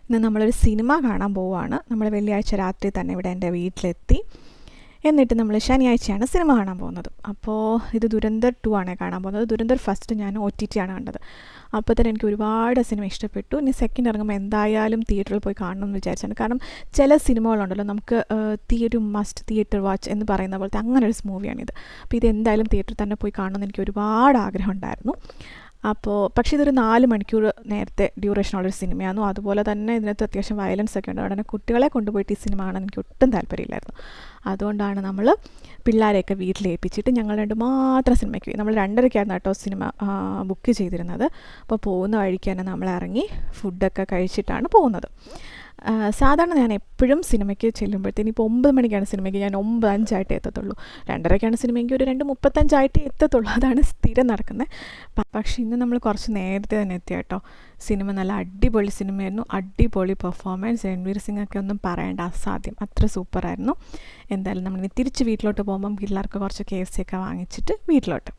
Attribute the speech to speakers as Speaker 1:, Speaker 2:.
Speaker 1: ഇന്ന് നമ്മളൊരു സിനിമ കാണാൻ പോവുകയാണ്. നമ്മൾ വെള്ളിയാഴ്ച രാത്രി തന്നെ ഇവിടെ എൻ്റെ വീട്ടിലെത്തി. എന്നിട്ട് നമ്മൾ ശനിയാഴ്ചയാണ് സിനിമ കാണാൻ പോകുന്നത്. അപ്പോൾ ഇത് ദുരന്തർ 2 ആണ് കാണാൻ പോകുന്നത്. ദുരന്തർ ഫസ്റ്റ് ഞാൻ OTT ആണ് കണ്ടത്. അപ്പോൾ തന്നെ എനിക്ക് ഒരുപാട് സിനിമ ഇഷ്ടപ്പെട്ടു. ഇനി സെക്കൻഡ് ഇറങ്ങുമ്പോൾ എന്തായാലും തിയേറ്ററിൽ പോയി കാണണമെന്ന് വിചാരിച്ചാണ്. കാരണം ചില സിനിമകളുണ്ടല്ലോ നമുക്ക് തിയേറ്റർ വാച്ച് എന്ന് പറയുന്ന പോലത്തെ അങ്ങനെ ഒരു മൂവിയാണിത്. അപ്പോൾ ഇത് എന്തായാലും തിയേറ്ററിൽ തന്നെ പോയി കാണണമെന്ന് എനിക്ക് ഒരുപാട് ആഗ്രഹം ഉണ്ടായിരുന്നു. പക്ഷേ ഇതൊരു 4 മണിക്കൂർ നേരത്തെ ഡ്യൂറേഷനുള്ളൊരു സിനിമയായിരുന്നു. അതുപോലെ തന്നെ ഇതിനകത്ത് അത്യാവശ്യം വയലൻസ് ഒക്കെ ഉണ്ട്. അവിടെ കുട്ടികളെ കൊണ്ടുപോയിട്ട് ഈ സിനിമ കാണാൻ എനിക്ക് ഒട്ടും താല്പര്യമില്ലായിരുന്നു. അതുകൊണ്ടാണ് നമ്മൾ പിള്ളേരെയൊക്കെ വീട്ടിലേൽപ്പിച്ചിട്ട് ഞങ്ങൾ മാത്രം സിനിമയ്ക്ക് പോയി. നമ്മൾ 2:30-ക്കായിരുന്നു കേട്ടോ സിനിമ ബുക്ക് ചെയ്തിരുന്നത്. അപ്പോൾ പോകുന്ന വഴിക്ക് തന്നെ നമ്മൾ ഇറങ്ങി ഫുഡൊക്കെ കഴിച്ചിട്ടാണ് പോകുന്നത്. സാധാരണ ഞാൻ എപ്പോഴും സിനിമയ്ക്ക് ചെല്ലുമ്പോഴത്തേന് ഇപ്പോൾ 9 മണിക്കാണ് സിനിമയ്ക്ക് ഞാൻ 9:05 എത്തത്തുള്ളൂ. 2:30-ക്കാണ് സിനിമയെങ്കിൽ ഒരു 2:35 എത്തത്തുള്ളൂ. അതാണ് സ്ഥിരം നടക്കുന്നത്. പക്ഷേ ഇന്ന് നമ്മൾ കുറച്ച് നേരത്തെ തന്നെ എത്തി കേട്ടോ. സിനിമ നല്ല അടിപൊളി സിനിമയായിരുന്നു. അടിപൊളി പെർഫോമൻസ്. രൺവീർ സിംഗ് ഒക്കെ ഒന്നും പറയേണ്ട, അസാധ്യം, അത്ര സൂപ്പറായിരുന്നു. എന്തായാലും നമ്മളിനി തിരിച്ച് വീട്ടിലോട്ട് പോകുമ്പം പിള്ളേർക്ക് കുറച്ച് KFC ഒക്കെ വാങ്ങിച്ചിട്ട് വീട്ടിലോട്ട്